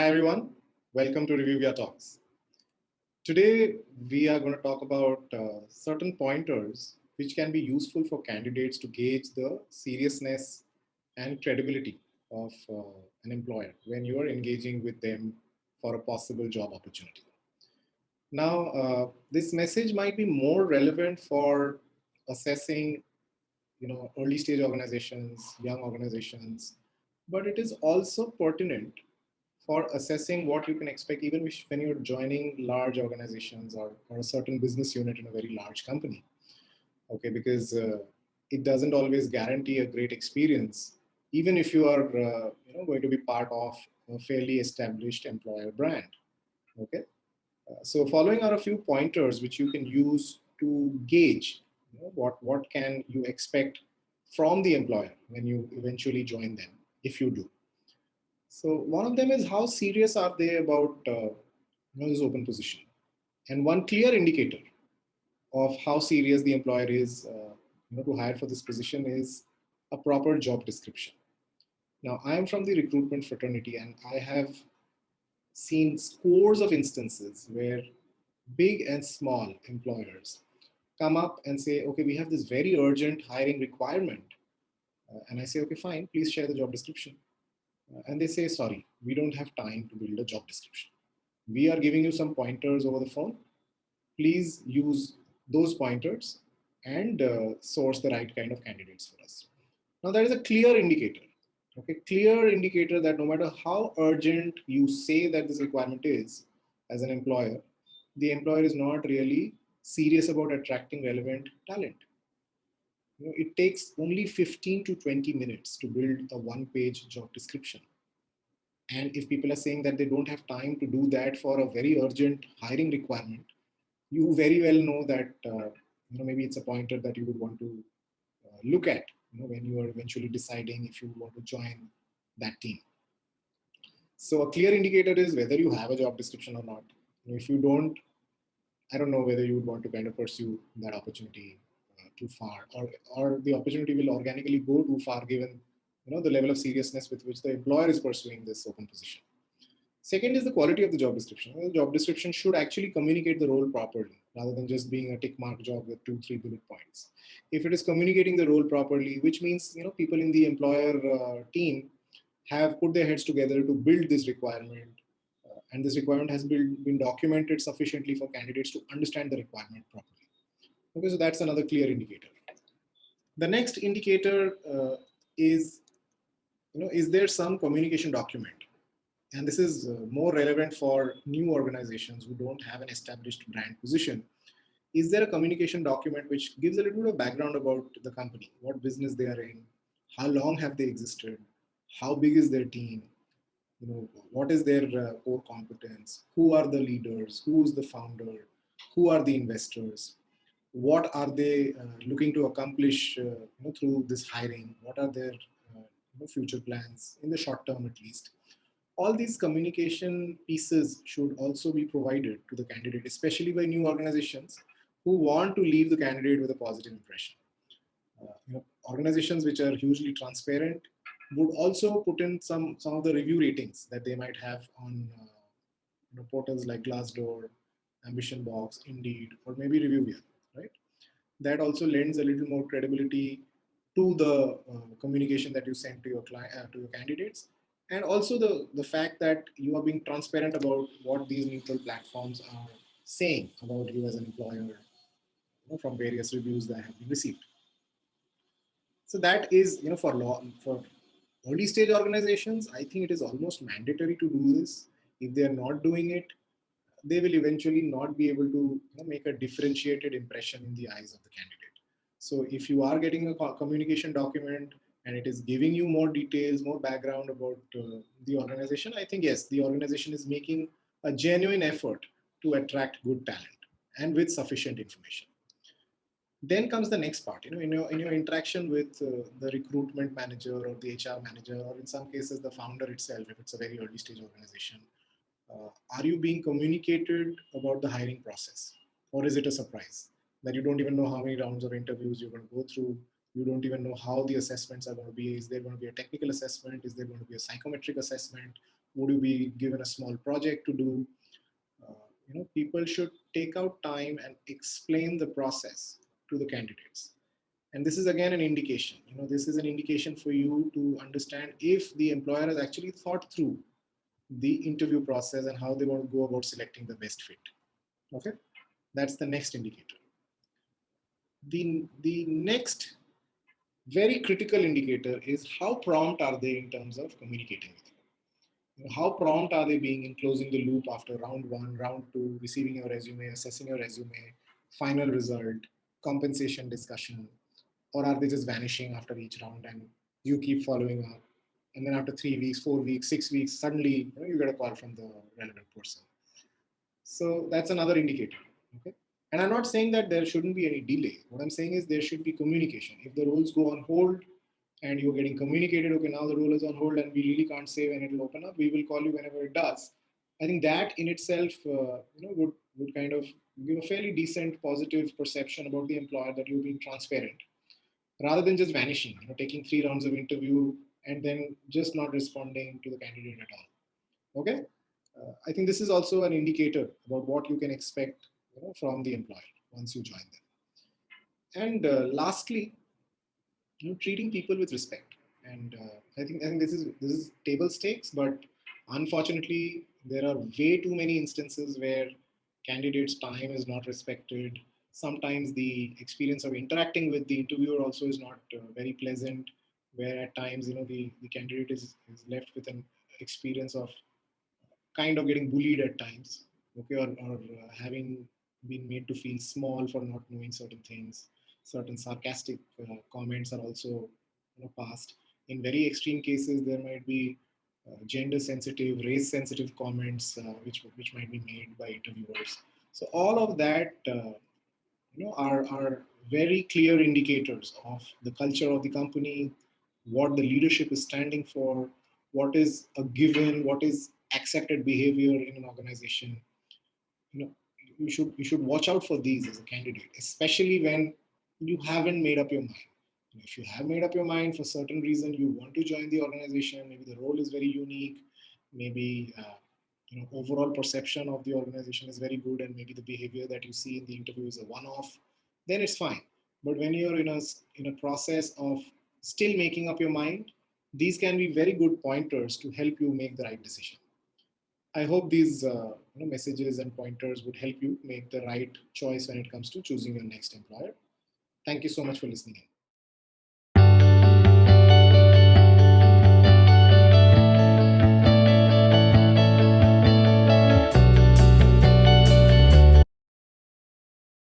Hi everyone, welcome to Reviewia Talks. Today we are going to talk about certain pointers which can be useful for candidates to gauge the seriousness and credibility of an employer when you are engaging with them for a possible job opportunity. Now, this message might be more relevant for assessing, early stage organizations, young organizations, but it is also pertinent for assessing what you can expect even when you're joining large organizations or a certain business unit in a very large company. Okay, because it doesn't always guarantee a great experience, even if you are going to be part of a fairly established employer brand. Okay, so following are a few pointers which you can use to gauge what can you expect from the employer when you eventually join them, if you do. So one of them is how serious are they about this open position, and one clear indicator of how serious the employer is to hire for this position is a proper job description. Now I am from the recruitment fraternity, and I have seen scores of instances where big and small employers come up and say, okay, we have this very urgent hiring requirement, and I say, okay, fine, please share the job description. And they say, sorry, we don't have time to build a job description. We are giving you some pointers over the phone. Please use those pointers and source the right kind of candidates for us. Now, that is a clear indicator. Okay, clear indicator that no matter how urgent you say that this requirement is as an employer, the employer is not really serious about attracting relevant talent. It takes only 15 to 20 minutes to build a one-page job description. And if people are saying that they don't have time to do that for a very urgent hiring requirement, you very well know that maybe it's a pointer that you would want to look at when you are eventually deciding if you want to join that team. So a clear indicator is whether you have a job description or not. If you don't, I don't know whether you would want to kind of pursue that opportunity too far, or the opportunity will organically go too far given the level of seriousness with which the employer is pursuing this open position. Second is the quality of the job description. The job description should actually communicate the role properly rather than just being a tick mark job with 2-3 bullet points. If it is communicating the role properly, which means people in the employer team have put their heads together to build this requirement, and this requirement has been documented sufficiently for candidates to understand the requirement properly. Okay, so that's another clear indicator. The next indicator is, is there some communication document? And this is more relevant for new organizations who don't have an established brand position. Is there a communication document which gives a little bit of background about the company, what business they are in, how long have they existed, how big is their team, what is their core competence, who are the leaders, who is the founder, who are the investors, what are they looking to accomplish through this hiring, what are their future plans in the short term at least. All these communication pieces should also be provided to the candidate, especially by new organizations who want to leave the candidate with a positive impression. Organizations which are hugely transparent would also put in some of the review ratings that they might have on portals like Glassdoor, Ambition Box, Indeed, or maybe Reviewia, right? That also lends a little more credibility to the communication that you send to your client, to your candidates, and also the fact that you are being transparent about what these neutral platforms are saying about you as an employer, from various reviews that have been received. So that is, for early stage organizations, I think it is almost mandatory to do this. If they are not doing it, they will eventually not be able to make a differentiated impression in the eyes of the candidate. So if you are getting a communication document and it is giving you more details, more background about the organization, I think yes, the organization is making a genuine effort to attract good talent and with sufficient information. Then comes the next part, in your interaction with the recruitment manager or the HR manager, or in some cases the founder itself, if it's a very early stage organization. Are you being communicated about the hiring process, or is it a surprise that you don't even know how many rounds of interviews you're going to go through? You don't even know how the assessments are going to be. Is there going to be a technical assessment? Is there going to be a psychometric assessment? Would you be given a small project to do? People should take out time and explain the process to the candidates. And this is again an indication. This is an indication for you to understand if the employer has actually thought through the interview process and how they want to go about selecting the best fit. Okay, that's the next indicator. The next very critical indicator is how prompt are they in terms of communicating with you. How prompt are they being in closing the loop after round one, round two, receiving your resume, assessing your resume, final result, compensation discussion, or are they just vanishing after each round and you keep following up? And then after 3 weeks, 4 weeks, 6 weeks, suddenly you get a call from the relevant person. So that's another indicator. Okay. And I'm not saying that there shouldn't be any delay. What I'm saying is there should be communication. If the roles go on hold and you're getting communicated, okay, now the role is on hold and we really can't say when it will open up, we will call you whenever it does. I think that in itself, would kind of give a fairly decent positive perception about the employer that you're being transparent, rather than just vanishing, taking 3 rounds of interview and then just not responding to the candidate at all. Okay, I think this is also an indicator about what you can expect, from the employer once you join them. And lastly, treating people with respect. And I think this is table stakes, but unfortunately, there are way too many instances where candidates' time is not respected. Sometimes the experience of interacting with the interviewer also is not very pleasant, where at times the candidate is left with an experience of kind of getting bullied at times, okay, or having been made to feel small for not knowing certain things. Certain sarcastic comments are also passed. In very extreme cases, there might be gender sensitive, race sensitive comments which might be made by interviewers. So all of that are very clear indicators of the culture of the company, what the leadership is standing for, what is a given, what is accepted behavior in an organization. you know you should watch out for these as a candidate, especially when you haven't made up your mind. If you have made up your mind for certain reason, you want to join the organization, maybe the role is very unique, maybe overall perception of the organization is very good, and maybe the behavior that you see in the interview is a one-off, then it's fine. But when you're in a process of still making up your mind, these can be very good pointers to help you make the right decision. I hope these messages and pointers would help you make the right choice when it comes to choosing your next employer. Thank you so much for listening in.